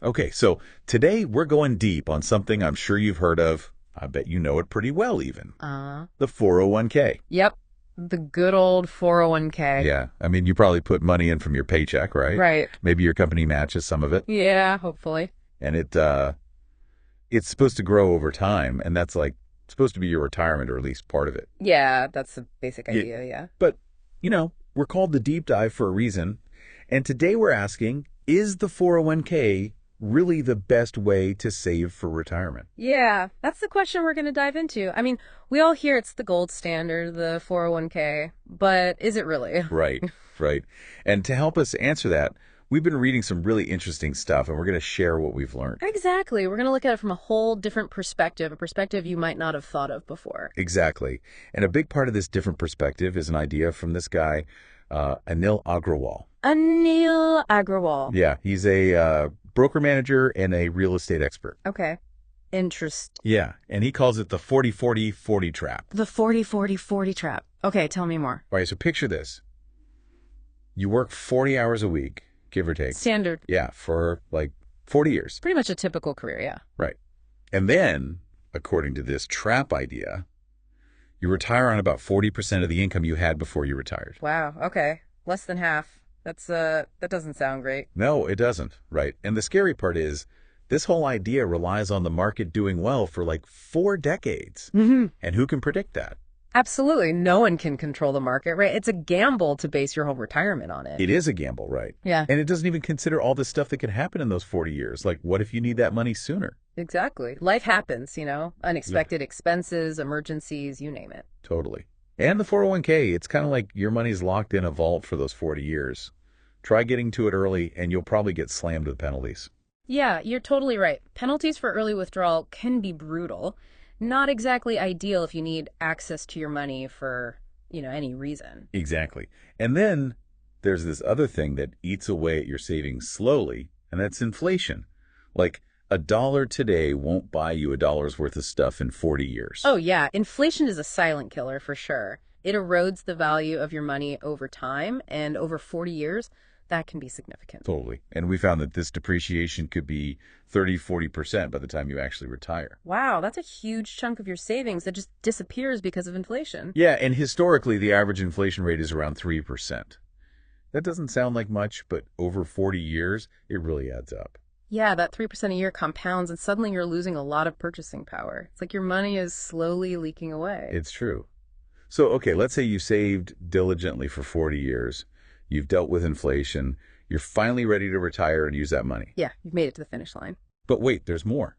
Okay, so today we're going deep on something I'm sure you've heard of. I bet you know it pretty well even. The 401k. Yep. The good old 401k. Yeah, I mean, you probably put money in from your paycheck, right? Right. Maybe your company matches some of it, Yeah, hopefully. and it's supposed to grow over time, and that's like supposed to be your retirement or at least part of it. Yeah, that's the basic Yeah, idea, yeah. but, we're called the deep dive for a reason, and today we're asking, is the 401k really the best way to save for retirement? Yeah, that's the question we're going to dive into. I mean, we all hear it's the gold standard, the 401k, but is it really? Right, right. And to help us answer that, we've been reading some really interesting stuff, and we're going to share what we've learned. Exactly. We're going to look at it from a whole different perspective, a perspective you might not have thought of before. Exactly. And a big part of this different perspective is an idea from this guy, Anil Aggarwal. Anil Aggarwal. Yeah, he's a broker manager and a real estate expert. Okay. Interest. Yeah, and he calls it the 40-40-40 trap. The 40-40-40 trap. Okay, tell me more. All right, so picture this. You work 40 hours a week, give or take. Standard. Yeah, for like 40 years. Pretty much a typical career, yeah. Right. And then, according to this trap idea, you retire on about 40% of the income you had before you retired. Wow, okay. Less than half. That doesn't sound great. No, it doesn't. Right. And the scary part is this whole idea relies on the market doing well for like 4 decades. Mm-hmm. And who can predict that? Absolutely. No one can control the market, right? It's a gamble to base your whole retirement on it. It is a gamble, right? Yeah, And it doesn't even consider all the stuff that can happen in those 40 years. Like, what if you need that money sooner? exactly. Life happens, unexpected expenses, emergencies, you name it. Totally. And the 401k, it's kind of like your money's locked in a vault for those 40 years. Try getting to it early, and you'll probably get slammed with penalties. Yeah, you're totally right. Penalties for early withdrawal can be brutal. Not exactly ideal if you need access to your money for, any reason. Exactly. And then there's this other thing that eats away at your savings slowly, and that's inflation. Like, a dollar today won't buy you a dollar's worth of stuff in 40 years. Oh, yeah. Inflation is a silent killer for sure. It erodes the value of your money over time, and over 40 years, that can be significant. Totally. And we found that this depreciation could be 30-40% by the time you actually retire. Wow, that's a huge chunk of your savings that just disappears because of inflation. Yeah, and historically, the average inflation rate is around 3%. That doesn't sound like much, but over 40 years, it really adds up. Yeah, that 3% a year compounds, and suddenly you're losing a lot of purchasing power. It's like your money is slowly leaking away. It's true. So, okay, let's say you saved diligently for 40 years. You've dealt with inflation. You're finally ready to retire and use that money. Yeah, you've made it to the finish line. But wait, there's more.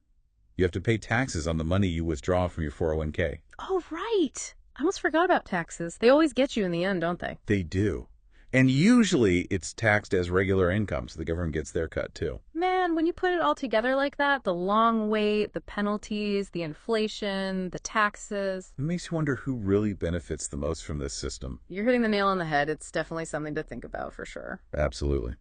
You have to pay taxes on the money you withdraw from your 401k. Oh, right. I almost forgot about taxes. They always get you in the end, don't they? They do. And usually it's taxed as regular income, so the government gets their cut too. Man, when you put it all together like that, the long wait, the penalties, the inflation, the taxes, It makes you wonder who really benefits the most from this system. you're hitting the nail on the head. It's definitely something to think about for sure. Absolutely.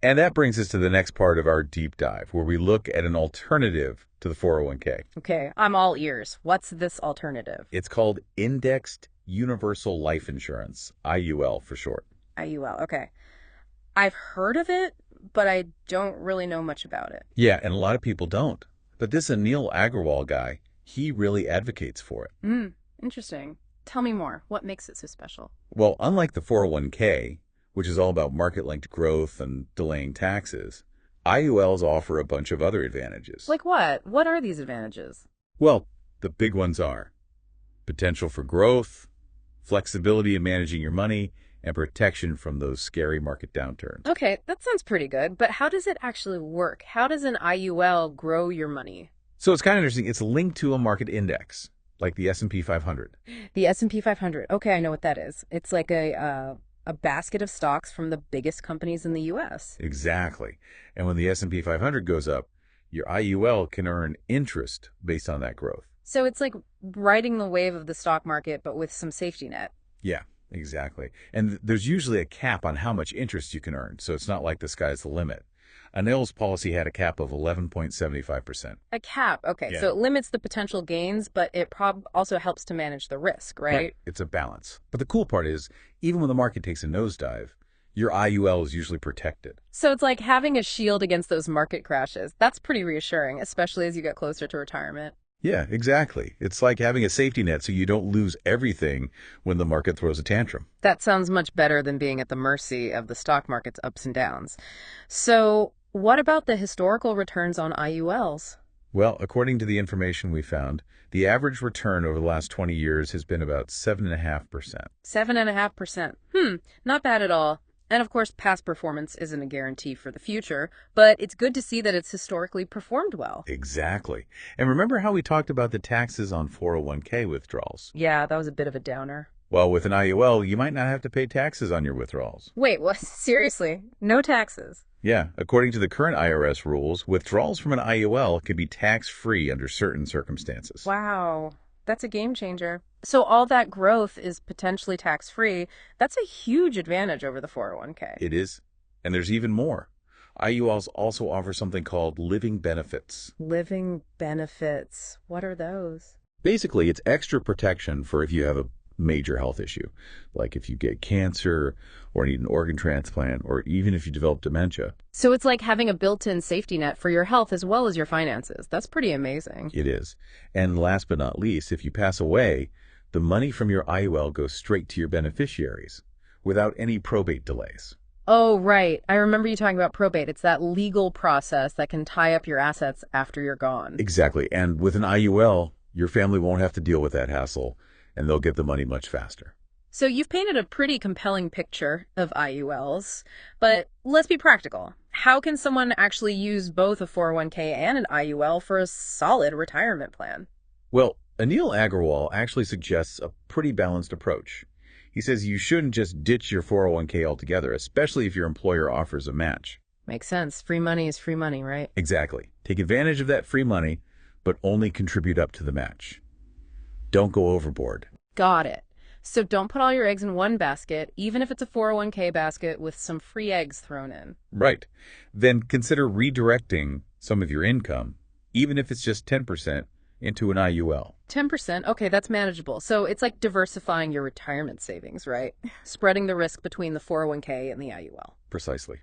And that brings us to the next part of our deep dive, where we look at an alternative to the 401k. Okay, I'm all ears. What's this alternative? It's called Indexed Universal Life Insurance, IUL for short. IUL. Okay. I've heard of it, but I don't really know much about it. Yeah, and a lot of people don't. But this Anil Aggarwal guy, he really advocates for it. Interesting. Tell me more. What makes it so special? Well, unlike the 401k, which is all about market-linked growth and delaying taxes, IULs offer a bunch of other advantages. Like what? What are these advantages? Well, the big ones are potential for growth, flexibility in managing your money, and protection from those scary market downturns. Okay, that sounds pretty good, but how does it actually work? How does an IUL grow your money? So it's kind of interesting. It's linked to a market index, like the S&P 500. The S&P 500. Okay, I know what that is. It's like a basket of stocks from the biggest companies in the US. Exactly. And when the S&P 500 goes up, your IUL can earn interest based on that growth. So it's like riding the wave of the stock market, but with some safety net. Yeah, exactly. And there's usually a cap on how much interest you can earn, so it's not like the sky's the limit. Anil's policy had a cap of 11.75%. A cap. Okay, Yeah. so it limits the potential gains, but it also helps to manage the risk, right? It's a balance. But the cool part is, even when the market takes a nosedive, your IUL is usually protected. So it's like having a shield against those market crashes. That's pretty reassuring, especially as you get closer to retirement. Yeah, exactly. It's like having a safety net so you don't lose everything when the market throws a tantrum. That sounds much better than being at the mercy of the stock market's ups and downs. So, what about the historical returns on IULs? Well, according to the information we found, the average return over the last 20 years has been about 7.5%. 7.5%. Not bad at all. And of course, past performance isn't a guarantee for the future, but it's good to see that it's historically performed well. Exactly. And remember how we talked about the taxes on 401k withdrawals? Yeah, that was a bit of a downer. Well, with an IUL, you might not have to pay taxes on your withdrawals. Wait, what? Seriously? No taxes? Yeah, according to the current IRS rules, withdrawals from an IUL can be tax-free under certain circumstances. Wow, that's a game changer. So all that growth is potentially tax-free. That's a huge advantage over the 401k. It is. And there's even more. IULs also offer something called living benefits. Living benefits. What are those? Basically, it's extra protection for if you have a major health issue, like if you get cancer or need an organ transplant, or even if you develop dementia. So it's like having a built-in safety net for your health as well as your finances. That's pretty amazing. It is. And last but not least, if you pass away, the money from your IUL goes straight to your beneficiaries without any probate delays. Oh, right. I remember you talking about probate. It's that legal process that can tie up your assets after you're gone. Exactly. And with an IUL, your family won't have to deal with that hassle, and they'll get the money much faster. So you've painted a pretty compelling picture of IULs, but let's be practical. How can someone actually use both a 401k and an IUL for a solid retirement plan? Well, Anil Aggarwal actually suggests a pretty balanced approach. He says you shouldn't just ditch your 401k altogether, especially if your employer offers a match. Makes sense. Free money is free money, right? Exactly. Take advantage of that free money, but only contribute up to the match. Don't go overboard. Got it. So don't put all your eggs in one basket, even if it's a 401k basket with some free eggs thrown in. Right. Then consider redirecting some of your income, even if it's just 10%, into an IUL. 10%? Okay, that's manageable. So it's like diversifying your retirement savings, right? Spreading the risk between the 401k and the IUL. Precisely.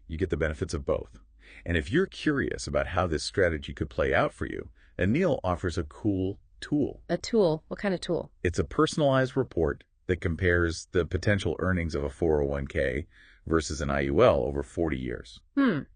You get the benefits of both. And if you're curious about how this strategy could play out for you, Anil offers a cool tool. A tool? What kind of tool? It's a personalized report that compares the potential earnings of a 401k versus an IUL over 40 years.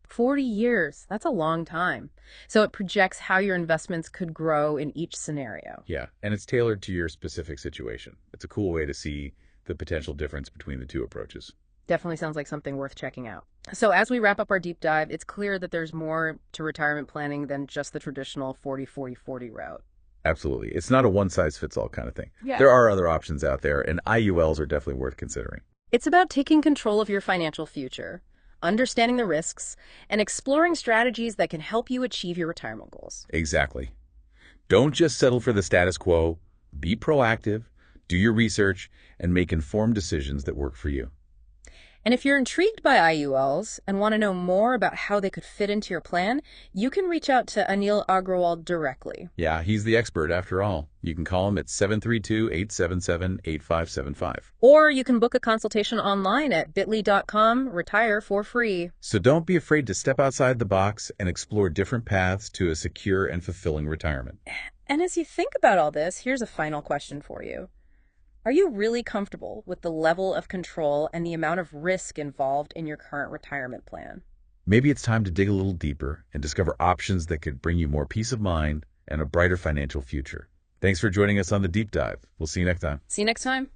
40 years. That's a long time. So it projects how your investments could grow in each scenario. Yeah, and it's tailored to your specific situation. It's a cool way to see the potential difference between the two approaches. Definitely sounds like something worth checking out. So as we wrap up our deep dive, it's clear that there's more to retirement planning than just the traditional 40-40-40 route. Absolutely. It's not a one-size-fits-all kind of thing. Yeah. There are other options out there, and IULs are definitely worth considering. It's about taking control of your financial future, understanding the risks, and exploring strategies that can help you achieve your retirement goals. Exactly. Don't just settle for the status quo. Be proactive, do your research, and make informed decisions that work for you. And if you're intrigued by IULs and want to know more about how they could fit into your plan, you can reach out to Anil Aggarwal directly. Yeah, he's the expert after all. You can call him at 732-877-8575. Or you can book a consultation online at bit.ly.com/retire for free. So don't be afraid to step outside the box and explore different paths to a secure and fulfilling retirement. And as you think about all this, here's a final question for you. Are you really comfortable with the level of control and the amount of risk involved in your current retirement plan? Maybe it's time to dig a little deeper and discover options that could bring you more peace of mind and a brighter financial future. Thanks for joining us on the Deep Dive. We'll see you next time. See you next time.